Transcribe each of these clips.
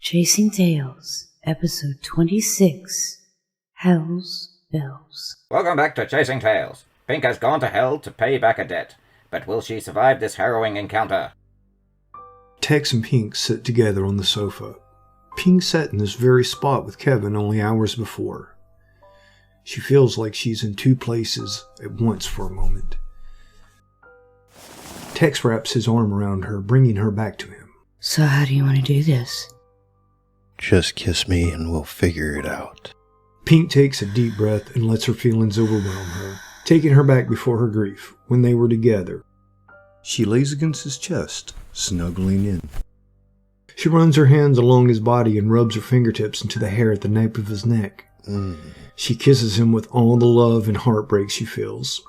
Chasing Tales, Episode 26, Hell's Bells. Welcome back to Chasing Tales. Pink has gone to hell to pay back a debt, but will she survive this harrowing encounter? Tex and Pink sit together on the sofa. Pink sat in this very spot with Kevin only hours before. She feels like she's in two places at once for a moment. Tex wraps his arm around her, bringing her back to him. So how do you want to do this? Just kiss me and we'll figure it out. Pink takes a deep breath and lets her feelings overwhelm her, taking her back before her grief, when they were together. She lays against his chest, snuggling in. She runs her hands along his body and rubs her fingertips into the hair at the nape of his neck. She kisses him with all the love and heartbreak she feels.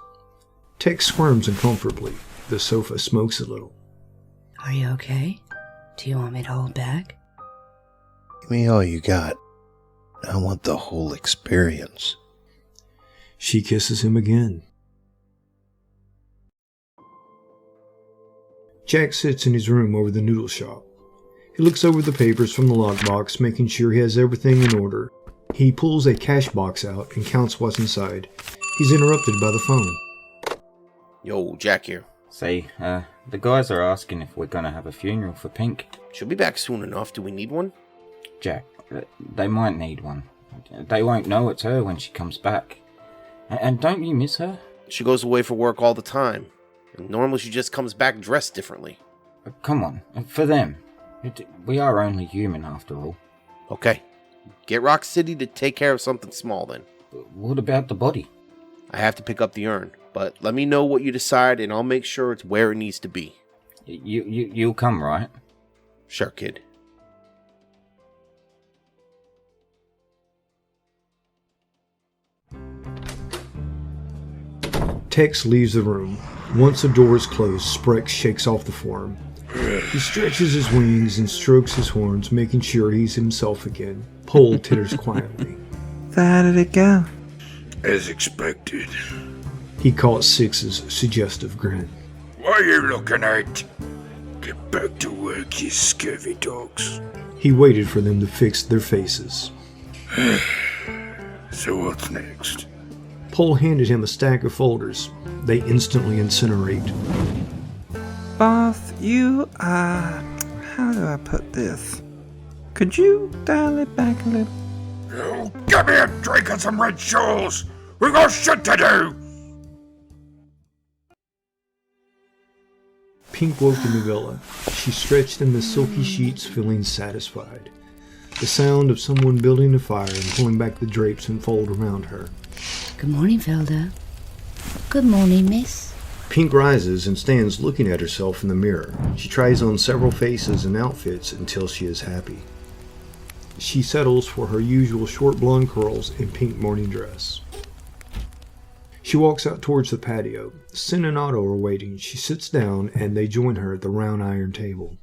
Tex squirms uncomfortably. The sofa smokes a little. Are you okay? Do you want me to hold back? Give me all you got. I want the whole experience. She kisses him again. Jack sits in his room over the noodle shop. He looks over the papers from the lockbox, making sure he has everything in order. He pulls a cash box out and counts what's inside. He's interrupted by the phone. Yo, Jack here. Say, the guys are asking if we're gonna have a funeral for Pink. She'll be back soon enough. Do we need one? Jack, they might need one. They won't know it's her when she comes back. And don't you miss her? She goes away for work all the time. And normally she just comes back dressed differently. Come on, for them. We are only human after all. Okay. Get Rock City to take care of something small then. What about the body? I have to pick up the urn, but let me know what you decide and I'll make sure it's where it needs to be. You'll come, right? Sure, kid. Tex leaves the room. Once the door is closed, Sprex shakes off the form. He stretches his wings and strokes his horns, making sure he's himself again. Pole titters quietly. How did it go? As expected. He caught Six's suggestive grin. What are you looking at? Get back to work, you scurvy dogs. He waited for them to fix their faces. So what's next? Pole handed him a stack of folders. They instantly incinerate. Boss, you are... how do I put this? Could you dial it back a little? Oh, give me a drink and some red shawls! We got shit to do! Pink woke in the villa. She stretched in the silky sheets, feeling satisfied. The sound of someone building a fire and pulling back the drapes enfold around her. Good morning, Velda. Good morning, miss. Pink rises and stands looking at herself in the mirror. She tries on several faces and outfits until she is happy. She settles for her usual short blonde curls and pink morning dress. She walks out towards the patio. Sin and Otto are waiting. She sits down and they join her at the round iron table.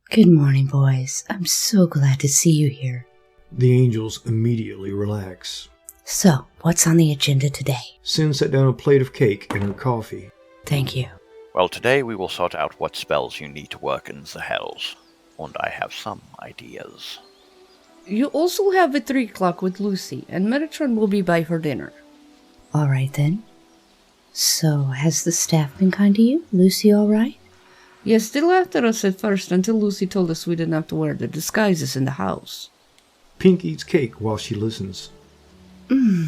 Good morning, boys. I'm so glad to see you here. The angels immediately relax. So, what's on the agenda today? Sin set down a plate of cake and her coffee. Thank you. Well, today we will sort out what spells you need to work in the hells. And I have some ideas. You also have at 3 o'clock with Lucy, and Metatron will be by for dinner. All right, then. So, has the staff been kind to you? Lucy all right? Yes, they laughed at us at first until Lucy told us we didn't have to wear the disguises in the house. Pink eats cake while she listens.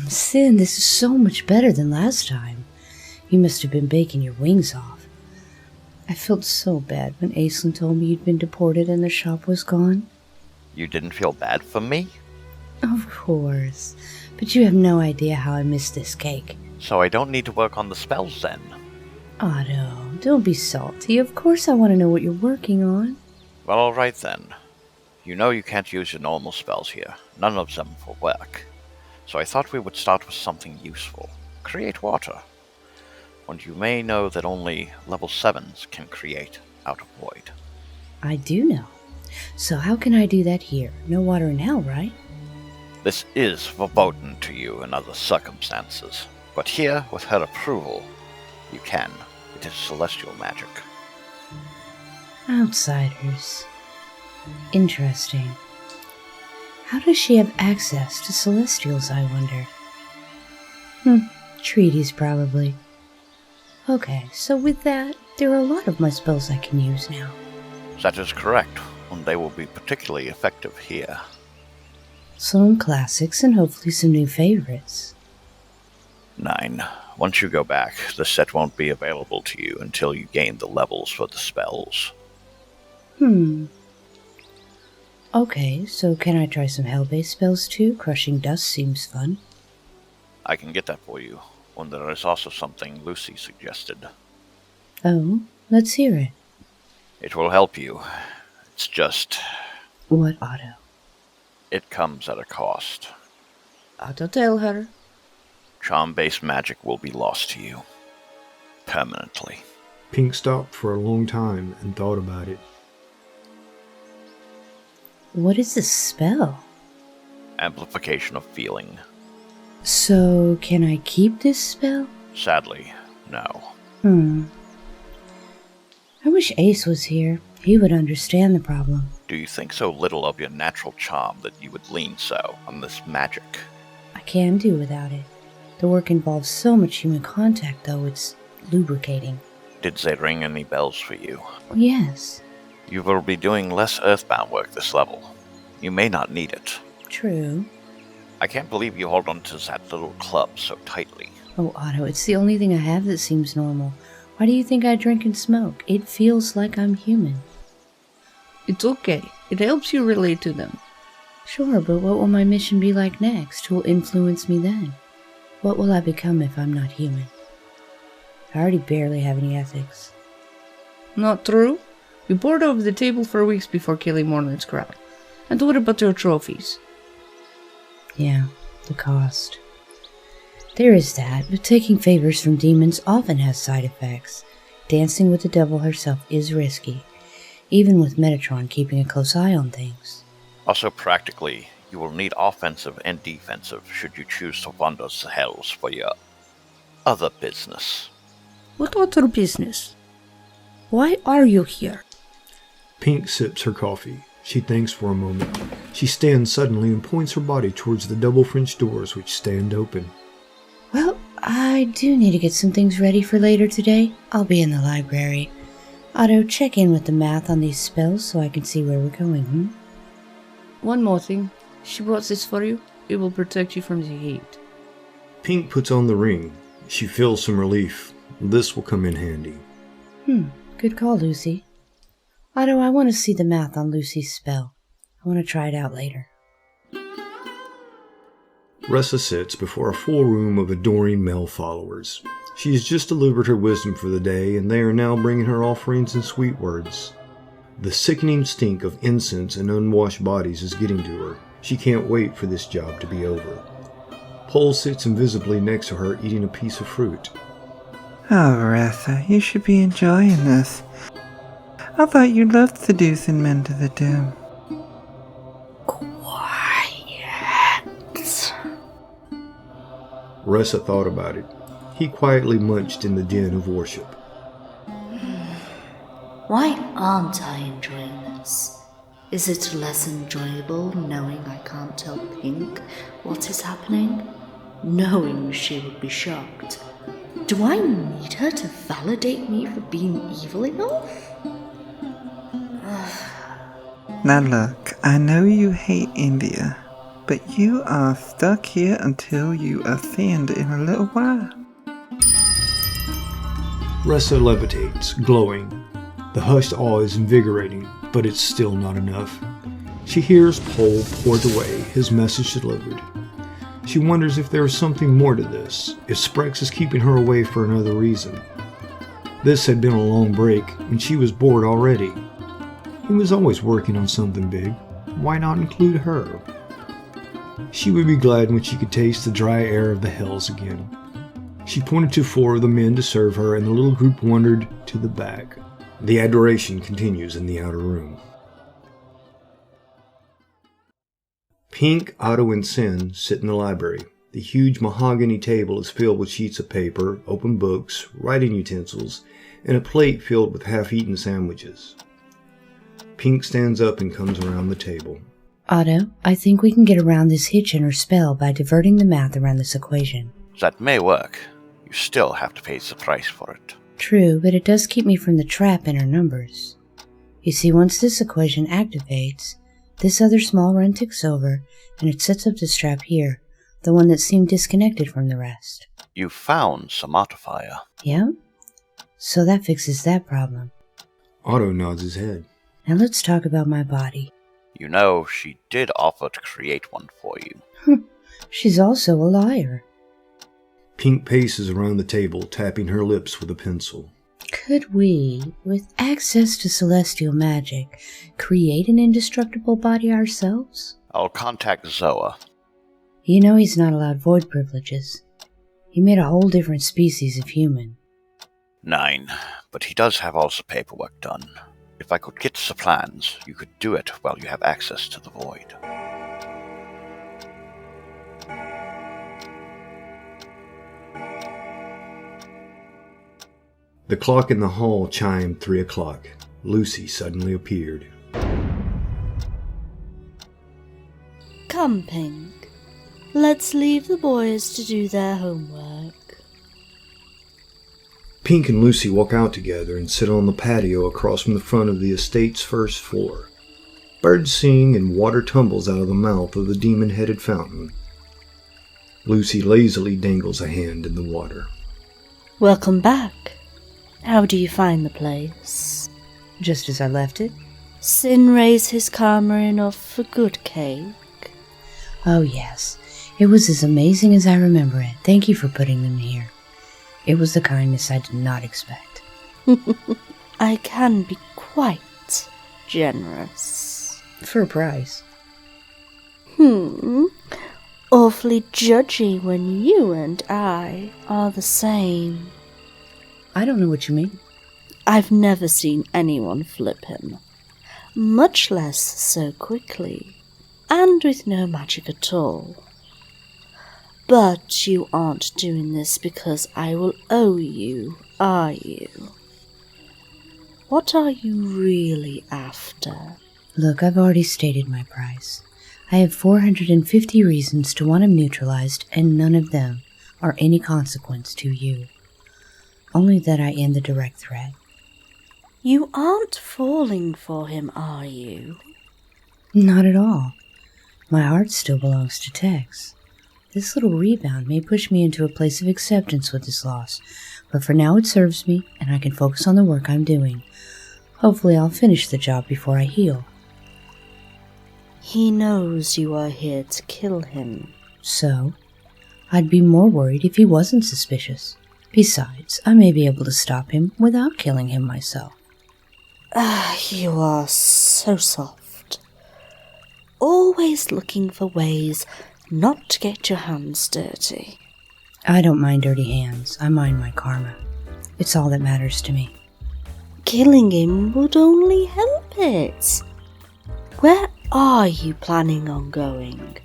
Sin, this is so much better than last time. You must have been baking your wings off. I felt so bad when Aislinn told me you'd been deported and the shop was gone. You didn't feel bad for me? Of course. But you have no idea how I missed this cake. So I don't need to work on the spells then? Otto, don't be salty. Of course I want to know what you're working on. Well, alright then. You know you can't use your normal spells here. None of them for work. So I thought we would start with something useful. Create water. And you may know that only level 7s can create out of void. I do know. So how can I do that here? No water in hell, right? This is verboten to you in other circumstances. But here, with her approval, you can. It is celestial magic. Outsiders. Interesting. How does she have access to Celestials, I wonder? Treaties, probably. Okay, so with that, there are a lot of my spells I can use now. That is correct, and they will be particularly effective here. Some classics and hopefully some new favorites. 9. Once you go back, the set won't be available to you until you gain the levels for the spells. Okay, so can I try some hell-based spells too? Crushing Dust seems fun. I can get that for you, and there is also something Lucy suggested. Oh, let's hear it. It will help you. It's just... What, Otto? It comes at a cost. Otto, tell her. Charm-based magic will be lost to you. Permanently. Pink stopped for a long time and thought about it. What is this spell? Amplification of feeling. So, can I keep this spell? Sadly, no. I wish Ace was here. He would understand the problem. Do you think so little of your natural charm that you would lean so on this magic? I can do without it. The work involves so much human contact, though, it's lubricating. Did they ring any bells for you? Yes. You will be doing less earthbound work this level. You may not need it. True. I can't believe you hold on to that little club so tightly. Oh, Otto, it's the only thing I have that seems normal. Why do you think I drink and smoke? It feels like I'm human. It's okay. It helps you relate to them. Sure, but what will my mission be like next? Who will influence me then? What will I become if I'm not human? I already barely have any ethics. Not true? You poured over the table for weeks before killing Mornard's crowd. And what about your trophies? Yeah, the cost. There is that, but taking favors from demons often has side effects. Dancing with the devil herself is risky, even with Metatron keeping a close eye on things. Also, practically, you will need offensive and defensive should you choose to wander the hells for your other business. What other business? Why are you here? Pink sips her coffee. She thinks for a moment. She stands suddenly and points her body towards the double French doors which stand open. Well, I do need to get some things ready for later today. I'll be in the library. Otto, check in with the math on these spells so I can see where we're going, One more thing. She brought this for you. It will protect you from the heat. Pink puts on the ring. She feels some relief. This will come in handy. Good call, Lucy. Otto, I want to see the math on Lucy's spell. I want to try it out later. Ressa sits before a full room of adoring male followers. She has just delivered her wisdom for the day, and they are now bringing her offerings and sweet words. The sickening stink of incense and unwashed bodies is getting to her. She can't wait for this job to be over. Pole sits invisibly next to her eating a piece of fruit. Oh, Ressa, you should be enjoying this. I thought you loved seducing men to the doom. Ressa thought about it. He quietly munched in the den of worship. Why aren't I enjoying this? Is it less enjoyable knowing I can't tell Pink what is happening? Knowing she would be shocked. Do I need her to validate me for being evil enough? Now look, I know you hate India, but you are stuck here until you ascend in a little while. Ressa levitates, glowing. The hushed awe is invigorating, but it's still not enough. She hears Pole poured away, his message delivered. She wonders if there is something more to this, if Sprex is keeping her away for another reason. This had been a long break, and she was bored already. He was always working on something big. Why not include her? She would be glad when she could taste the dry air of the hells again. She pointed to 4 of the men to serve her, and the little group wandered to the back. The adoration continues in the outer room. Pink, Otto, and Sin sit in the library. The huge mahogany table is filled with sheets of paper, open books, writing utensils, and a plate filled with half-eaten sandwiches. Pink stands up and comes around the table. Otto, I think we can get around this hitch in her spell by diverting the math around this equation. That may work. You still have to pay the price for it. True, but it does keep me from the trap in her numbers. You see, once this equation activates, this other small run ticks over, and it sets up this trap here, the one that seemed disconnected from the rest. You found Somatifier. Yeah? So that fixes that problem. Otto nods his head. Now let's talk about my body. You know, she did offer to create one for you. She's also a liar. Pink paces around the table, tapping her lips with a pencil. Could we, with access to celestial magic, create an indestructible body ourselves? I'll contact Zoa. You know he's not allowed void privileges. He made a whole different species of human. 9, but he does have all the paperwork done. If I could get the plans, you could do it while you have access to the void. The clock in the hall chimed 3 o'clock. Lucy suddenly appeared. Come, Pink. Let's leave the boys to do their homework. Pink and Lucy walk out together and sit on the patio across from the front of the estate's first floor. Birds sing and water tumbles out of the mouth of the demon-headed fountain. Lucy lazily dangles a hand in the water. Welcome back. How do you find the place? Just as I left it? Sin raised his karma enough for good cake? Oh yes, it was as amazing as I remember it. Thank you for putting them here. It was the kindness I did not expect. I can be quite generous. For a price. Awfully judgy when you and I are the same. I don't know what you mean. I've never seen anyone flip him, much less so quickly, and with no magic at all. But you aren't doing this because I will owe you, are you? What are you really after? Look, I've already stated my price. I have 450 reasons to want him neutralized, and none of them are any consequence to you. Only that I end the direct threat. You aren't falling for him, are you? Not at all. My heart still belongs to Tex. This little rebound may push me into a place of acceptance with this loss, but for now it serves me, and I can focus on the work I'm doing. Hopefully I'll finish the job before I heal. He knows you are here to kill him. So? I'd be more worried if he wasn't suspicious. Besides, I may be able to stop him without killing him myself. You are so soft. Always looking for ways not to get your hands dirty. I don't mind dirty hands. I mind my karma. It's all that matters to me. Killing him would only help it. Where are you planning on going?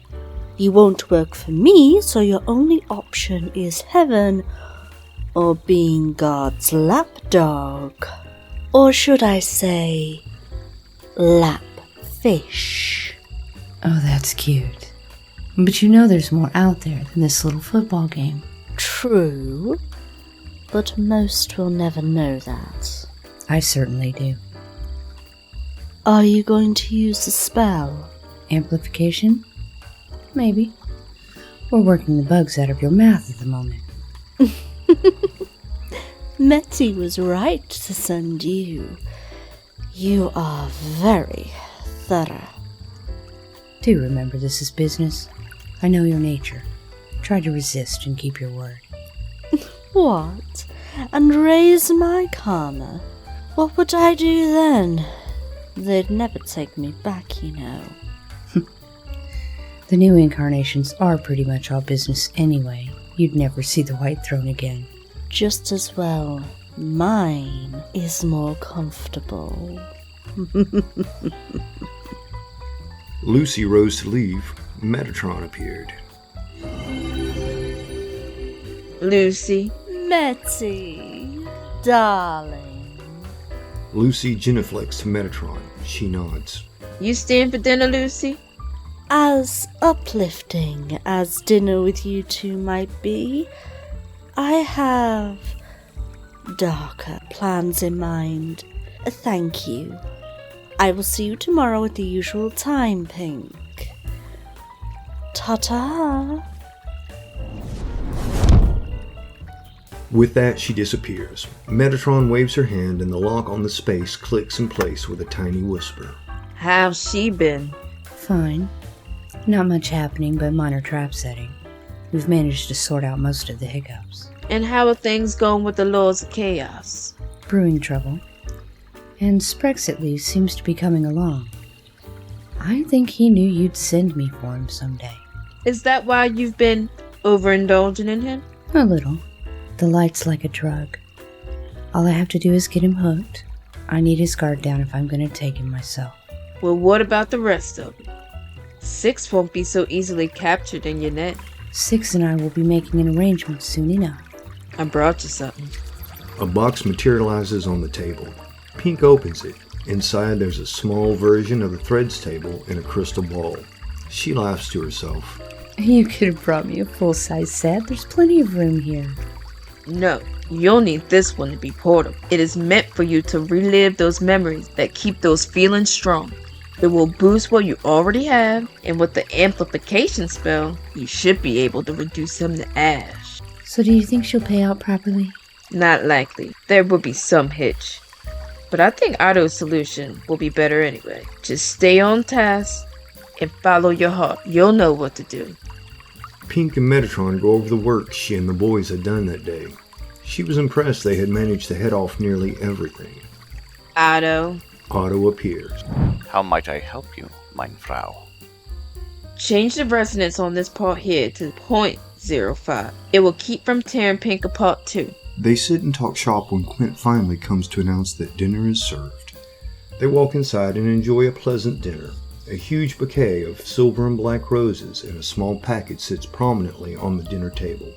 You won't work for me, so your only option is heaven or being God's lapdog. Or should I say, lapfish? Oh, that's cute. But you know there's more out there than this little football game. True, but most will never know that. I certainly do. Are you going to use the spell? Amplification? Maybe. We're working the bugs out of your math at the moment. Metty was right to send you. You are very thorough. Do remember this is business. I know your nature. Try to resist and keep your word. What? And raise my karma? What would I do then? They'd never take me back, you know. The new incarnations are pretty much all business anyway. You'd never see the White Throne again. Just as well. Mine is more comfortable. Lucy rose to leave. Metatron appeared. Lucy. Metty, darling. Lucy genuflects to Metatron. She nods. You staying for dinner, Lucy? As uplifting as dinner with you two might be, I have darker plans in mind. Thank you. I will see you tomorrow at the usual time, Pink. Ta-ta! With that, she disappears. Metatron waves her hand and the lock on the space clicks in place with a tiny whisper. How's she been? Fine. Not much happening, but minor trap setting. We've managed to sort out most of the hiccups. And how are things going with the Lords of Chaos? Brewing trouble. And Sprex at least seems to be coming along. I think he knew you'd send me for him someday. Is that why you've been overindulging in him? A little. The light's like a drug. All I have to do is get him hooked. I need his guard down if I'm going to take him myself. Well, what about the rest of them? Six won't be so easily captured in your net. Six and I will be making an arrangement soon enough. I brought you something. A box materializes on the table. Pink opens it. Inside there's a small version of the threads table and a crystal ball. She laughs to herself. You could have brought me a full-size set. There's plenty of room here. No, you'll need this one to be portable. It is meant for you to relive those memories that keep those feelings strong. It will boost what you already have, and with the amplification spell, you should be able to reduce them to ash. So do you think she'll pay out properly? Not likely. There will be some hitch. But I think Otto's solution will be better anyway. Just stay on task and follow your heart. You'll know what to do. Pink and Metatron go over the work she and the boys had done that day. She was impressed they had managed to head off nearly everything. Otto. Otto appears. How might I help you, mein Frau? Change the resonance on this part here to 0.05. It will keep from tearing Pink apart too. They sit and talk shop when Quint finally comes to announce that dinner is served. They walk inside and enjoy a pleasant dinner. A huge bouquet of silver and black roses in a small package sits prominently on the dinner table.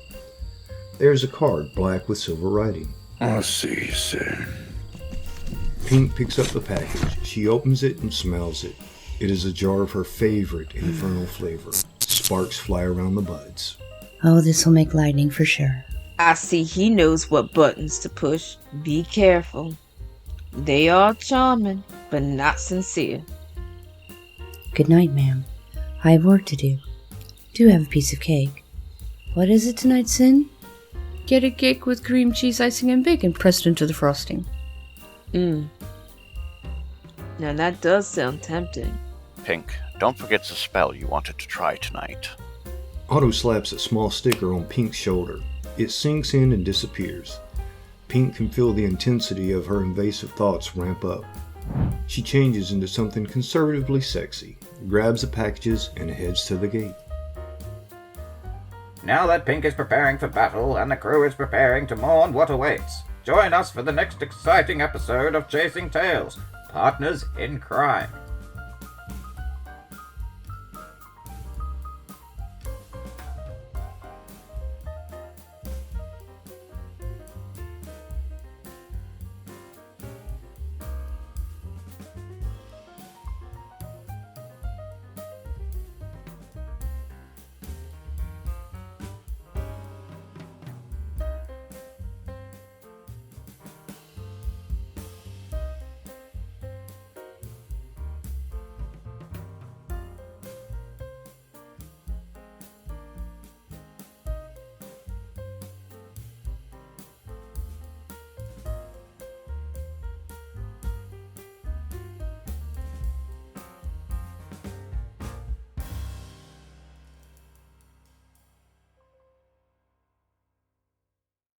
There's a card, black with silver writing. I'll see you soon. Pink picks up the package. She opens it and smells it. It is a jar of her favorite infernal flavor. Sparks fly around the buds. Oh, this will make lightning for sure. I see he knows what buttons to push. Be careful. They are charming, but not sincere. Good night, ma'am. I have work to do. Do have a piece of cake. What is it tonight, Sin? Get a cake with cream cheese icing and bacon pressed into the frosting. Now that does sound tempting. Pink, don't forget the spell you wanted to try tonight. Otto slaps a small sticker on Pink's shoulder. It sinks in and disappears. Pink can feel the intensity of her invasive thoughts ramp up. She changes into something conservatively sexy, grabs the packages, and heads to the gate. Now that Pink is preparing for battle and the crew is preparing to mourn what awaits, join us for the next exciting episode of Chasing Tales, Partners in Crime.